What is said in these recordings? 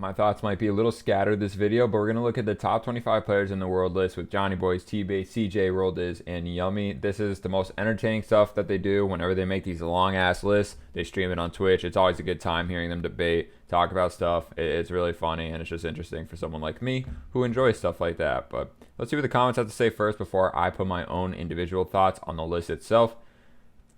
My thoughts might be a little scattered this video, but we're going to look at the top 25 players in the world list with Johnny Boys, Tbates, CJ, Roldiz, and Yummy. This is the most entertaining stuff that they do whenever they make these long-ass lists. They stream it on Twitch. It's always a good time hearing them debate, talk about stuff. It's really funny, and it's just interesting for someone like me who enjoys stuff like that. But let's see what the comments have to say first before I put my own individual thoughts on the list itself.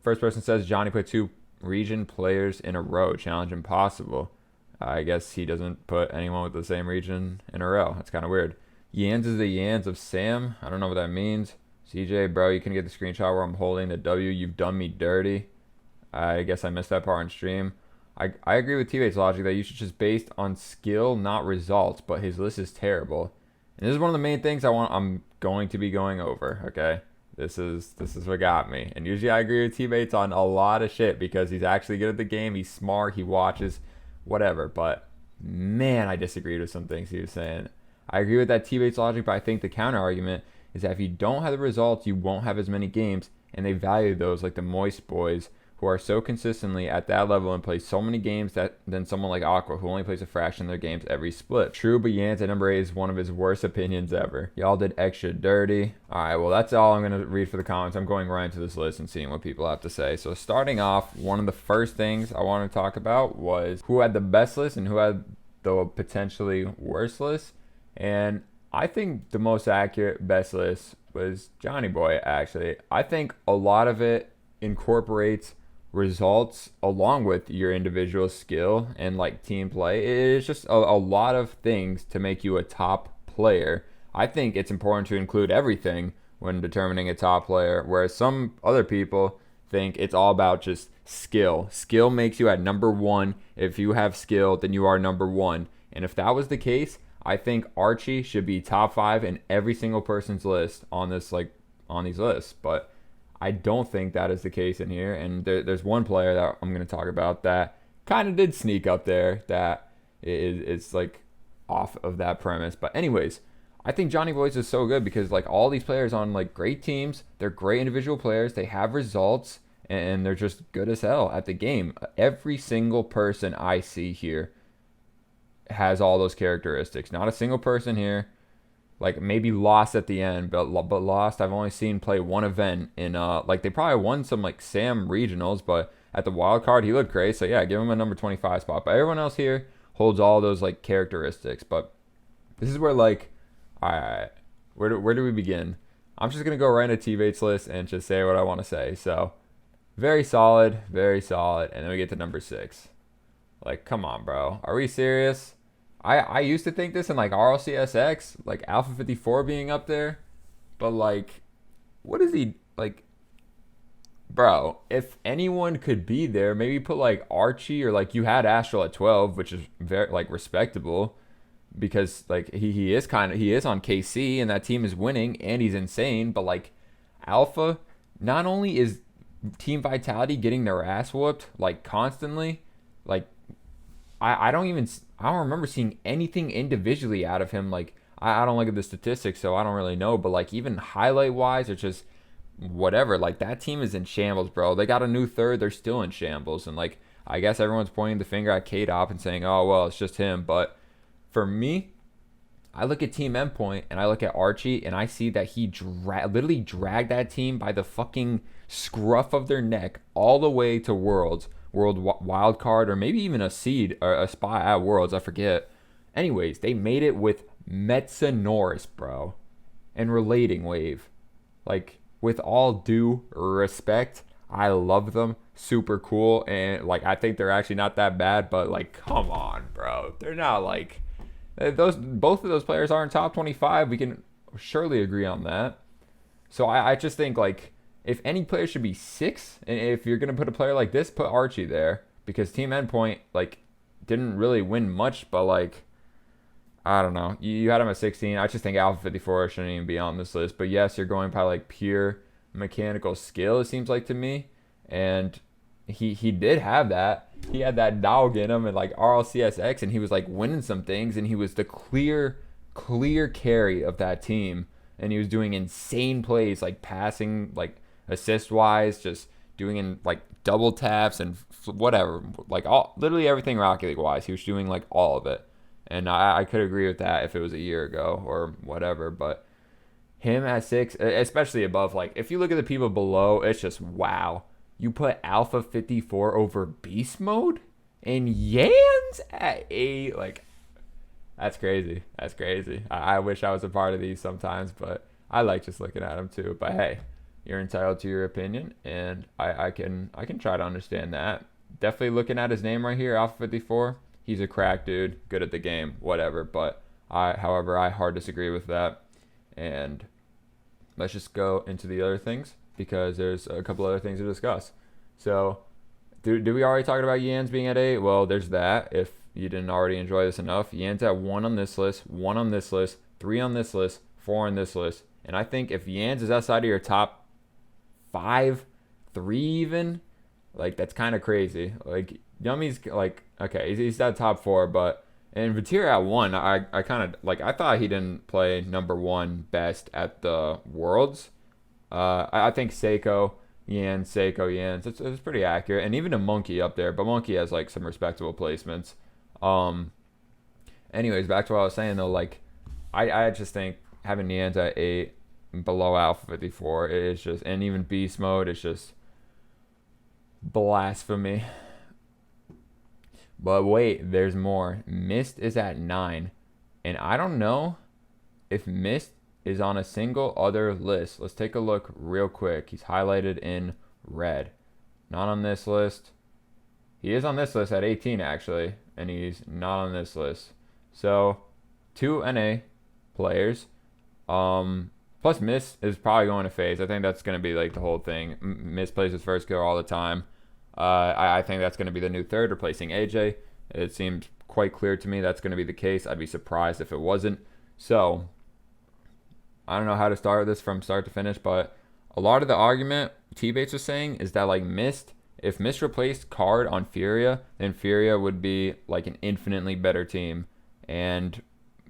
First person says, Johnny put 2 region players in a row. Challenge impossible. I guess he doesn't put anyone with the same region in a row. That's kind of weird. Yanxnz is the Yanxnz of Sam. I don't know what that means. CJ, bro, you can get the screenshot where I'm holding the W. You've done me dirty. I guess I missed that part on stream. I agree with Tbates' logic that you should just based on skill, not results, but his list is terrible. And this is one of the main things I'm going to be going over, okay? This is what got me. And usually I agree with Tbates on a lot of shit because he's actually good at the game. He's smart. He watches, whatever. But man, I disagreed with some things he was saying. I agree with that Tbates logic, but I think the counter argument is that if you don't have the results, you won't have as many games. And they value those like the Moist Boys who are so consistently at that level and play so many games than someone like Aqua who only plays a fraction of their games every split. True, but Yanxnz at number 8 is one of his worst opinions ever. Y'all did extra dirty. Alright, well that's all I'm going to read for the comments. I'm going right into this list and seeing what people have to say. So starting off, one of the first things I want to talk about was who had the best list and who had the potentially worst list. And I think the most accurate best list was Johnny Boy, actually. I think a lot of it incorporates results along with your individual skill and like team play. It's just a lot of things to make you a top player. I think it's important to include everything when determining a top player, whereas some other people think it's all about just skill. Skill makes you at number 1. If you have skill, then you are number 1. And if that was the case, I think Archie should be top 5 in every single person's list on this, like on these lists. But I don't think that is the case in here, and there's one player that I'm going to talk about that kind of did sneak up there that is like off of that premise. But anyways, I think Johnny Boys is so good because like all these players on like great teams, they're great individual players, they have results, and they're just good as hell at the game. Every single person I see here has all those characteristics. Not a single person here. Like maybe Lost at the end, but Lost I've only seen play one event in like they probably won some like Sam regionals, but at the wild card he looked great. So yeah, give him a number 25 spot. But everyone else here holds all those like characteristics. But this is where like, all right, where do we begin? I'm just gonna go right into Tbates list and just say what I want to say. So very solid, and then we get to number 6. Like, come on, bro, are we serious? I used to think this in like RLCSX, like Alpha 54 being up there, but like, what is he like, bro? If anyone could be there, maybe put like Archie or like you had Astral at 12, which is very like respectable because like he is on KC and that team is winning and he's insane. But like Alpha, not only is Team Vitality getting their ass whooped like constantly, like I don't remember seeing anything individually out of him. Like, I don't look at the statistics, so I don't really know. But, like, even highlight-wise, it's just whatever. Like, that team is in shambles, bro. They got a new third. They're still in shambles. And, like, I guess everyone's pointing the finger at K-Dop and saying, oh, well, it's just him. But for me, I look at Team Endpoint, and I look at Archie, and I see that he literally dragged that team by the fucking scruff of their neck all the way to World wild card, or maybe even a seed or a spot at Worlds, I forget. Anyways, they made it with Metza Norris, bro, and Relating Wave. Like, with all due respect, I love them, super cool, and like I think they're actually not that bad, but like, come on, bro, they're not like both of those players aren't top 25. We can surely agree on that. So I just think like, if any player should be 6, and if you're going to put a player like this, put Archie there. Because Team Endpoint, like, didn't really win much, but, like, I don't know. You had him at 16. I just think Alpha 54 shouldn't even be on this list. But, yes, you're going by, like, pure mechanical skill, it seems like to me. And he did have that. He had that dog in him in, like, RLCSX, and he was, like, winning some things. And he was the clear carry of that team. And he was doing insane plays, like, passing, like, assist-wise, just doing in like double taps and whatever, like all literally everything Rocket League-wise. He was doing like all of it, And I could agree with that if it was a year ago or whatever. But him at 6, especially above, like, if you look at the people below, it's just wow. You put Alpha 54 over Beast Mode? And Yanxnz at 8? Like, that's crazy. That's crazy. I wish I was a part of these sometimes, but I like just looking at them too. But hey, you're entitled to your opinion, and I can try to understand that. Definitely looking at his name right here, Alpha 54. He's a crack dude, good at the game, whatever. But however, I hard disagree with that. And let's just go into the other things because there's a couple other things to discuss. So, did we already talk about Yanxnz being at 8? Well, there's that. If you didn't already enjoy this enough, Yanxnz at 1 on this list, 1 on this list, 3 on this list, 4 on this list. And I think if Yanxnz is outside of your top 5, 3 even, like, that's kind of crazy. Like, Yummy's like, okay, he's at top 4, but and Vatir at 1, I kind of like, I thought he didn't play number 1 best at the Worlds. I think Seiko Yanxnz, it's pretty accurate, and even a Monkey up there, but Monkey has like some respectable placements. Anyways, back to what I was saying though, like, I just think having Yanxnz at 8 below Alpha 54 is just, and even Beast Mode is just blasphemy. But wait, there's more. Mist is at 9. And I don't know if Mist is on a single other list. Let's take a look real quick. He's highlighted in red. Not on this list. He is on this list at 18, actually. And he's not on this list. So, 2 NA players. Plus, Mist is probably going to FaZe. I think that's going to be like the whole thing. Mist plays his first kill all the time. I think that's going to be the new third, replacing AJ. It seems quite clear to me that's going to be the case. I'd be surprised if it wasn't. So, I don't know how to start this from start to finish, but a lot of the argument Tbates was saying is that, like, Mist, if Mist replaced Card on Furia, then Furia would be like an infinitely better team. And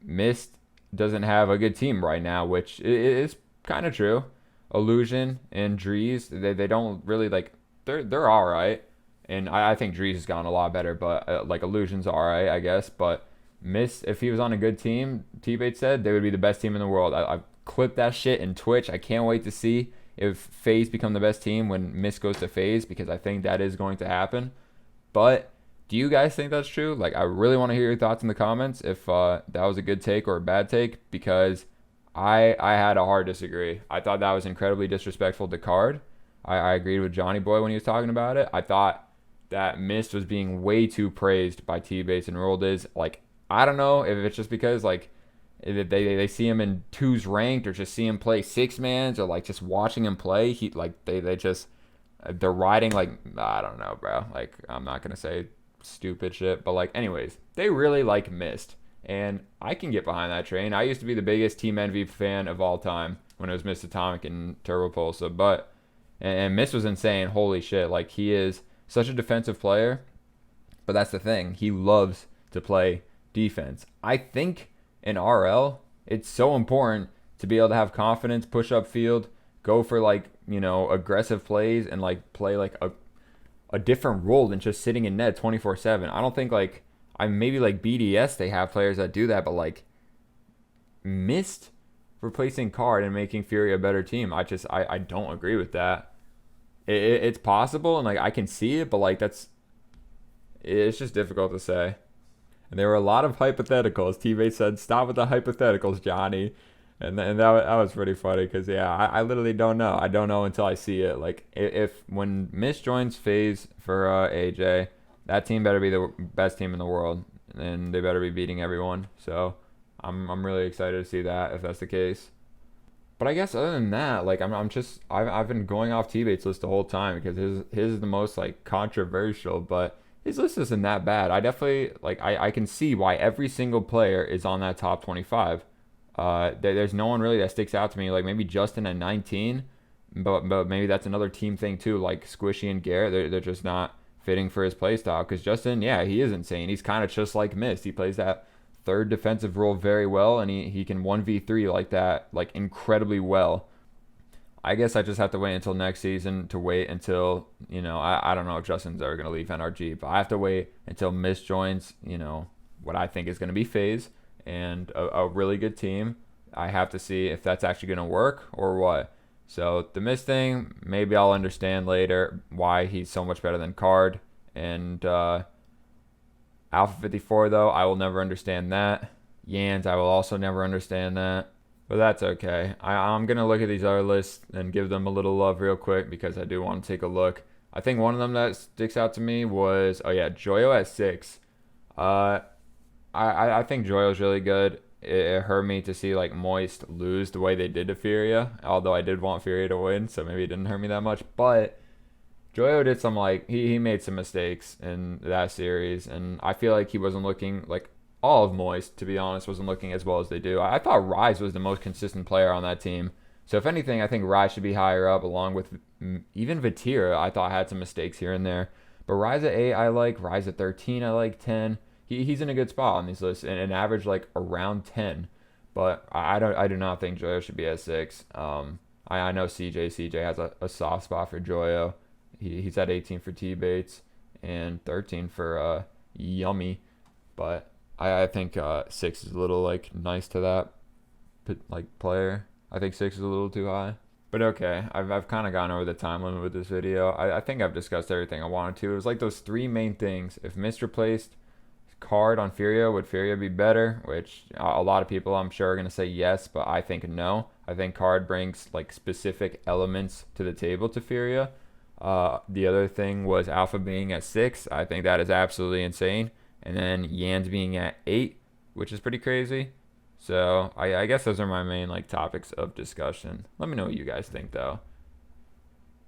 Mist doesn't have a good team right now, which is kind of true. Illusion and Drees, they don't really, like, they're all right, and I think Drees has gotten a lot better, but like, Illusion's all right, I guess. But Mist, if he was on a good team, Tbates said they would be the best team in the world. I've clipped that shit in Twitch. I can't wait to see if FaZe become the best team when Mist goes to FaZe, because I think that is going to happen. But do you guys think that's true? Like, I really want to hear your thoughts in the comments if that was a good take or a bad take, because I had a hard disagree. I thought that was incredibly disrespectful to Card. I agreed with Johnny Boy when he was talking about it. I thought that Mist was being way too praised by Tbates and Roldiz. Like, I don't know if it's just because, like, they see him in 2s ranked, or just see him play 6-mans, or like just watching him play. They're riding, like, I don't know, bro. Like, I'm not gonna say stupid shit, but like, anyways, they really like Mist, and I can get behind that train. I used to be the biggest Team Envy fan of all time when it was Mist Atomic and Turbo Pulsa, but. And Mist was insane. Holy shit. Like, he is such a defensive player. But that's the thing. He loves to play defense. I think in RL, it's so important to be able to have confidence, push up field, go for, like, you know, aggressive plays, and, like, play, like, a different role than just sitting in net 24/7. I don't think, like, maybe, like, BDS, they have players that do that. But, like, Mist replacing Card and making Fury a better team, I don't agree with that. It's possible, and like, I can see it, but like, it's just difficult to say. And there were a lot of hypotheticals. Tbates said, "Stop with the hypotheticals, Johnny," and that was pretty funny, because yeah, I literally don't know. I don't know until I see it. Like, if when Mist joins FaZe for AJ, that team better be the best team in the world, and they better be beating everyone. So I'm really excited to see that, if that's the case. But I guess other than that, like, I've been going off Tbates' list the whole time, because his is the most, like, controversial, but his list isn't that bad. I definitely, like, I can see why every single player is on that top 25. There's no one really that sticks out to me. Like, maybe Justin at 19, but maybe that's another team thing too. Like, Squishy and Garrett, they're just not fitting for his playstyle. Because Justin, yeah, he is insane. He's kind of just like Mist. He plays that third defensive role very well, and he can 1v3 like that, like, incredibly well. I guess I just have to wait until next season to wait until, you know, I don't know if Justin's ever going to leave NRG, but I have to wait until Mist joins, you know, what I think is going to be FaZe and a really good team. I have to see if that's actually going to work or what. So the Mist thing, maybe I'll understand later why he's so much better than Card. And Alpha 54, though, I will never understand that. Yanxnz, I will also never understand that. But that's okay. I'm going to look at these other lists and give them a little love real quick because I do want to take a look. I think one of them that sticks out to me was, Joyo at 6. I think Joyo's really good. It hurt me to see like Moist lose the way they did to Furia, although I did want Furia to win, so maybe it didn't hurt me that much. But Joyo did some he made some mistakes in that series, and I feel like he wasn't looking like all of Moist, to be honest, wasn't looking as well as they do. I thought Rise was the most consistent player on that team. So if anything, I think Rise should be higher up, along with even Vatira. I thought had some mistakes here and there, but Rise at 8 I like. Rise at 13 I like. 10. He's in a good spot on these lists, and an average like around 10. But I do not think Joyo should be at 6. I know CJ has a soft spot for Joyo. He's at 18 for Tbates and 13 for Yummy, but I think 6 is a little like nice to that player. I think 6 is a little too high. But okay, I've kind of gone over the time limit with this video. I think I've discussed everything I wanted to. It was like those 3 main things. If Mist replaced Card on Furia, would Furia be better? Which a lot of people I'm sure are going to say yes, but I think no. I think Card brings like specific elements to the table to Furia. The other thing was Alpha being at 6. I think that is absolutely insane. And then Yanxnz being at 8, which is pretty crazy. So I guess those are my main like topics of discussion. Let me know what you guys think though.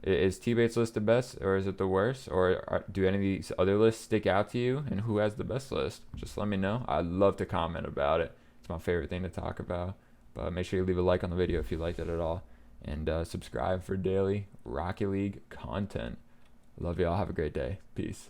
Is Tbates list the best, or is it the worst, or do any of these other lists stick out to you, and who has the best list? Just let me know. I'd love to comment about it. It's my favorite thing to talk about. But make sure you leave a like on the video if you liked it at all, and subscribe for daily Rocket League content. Love y'all. Have a great day. Peace.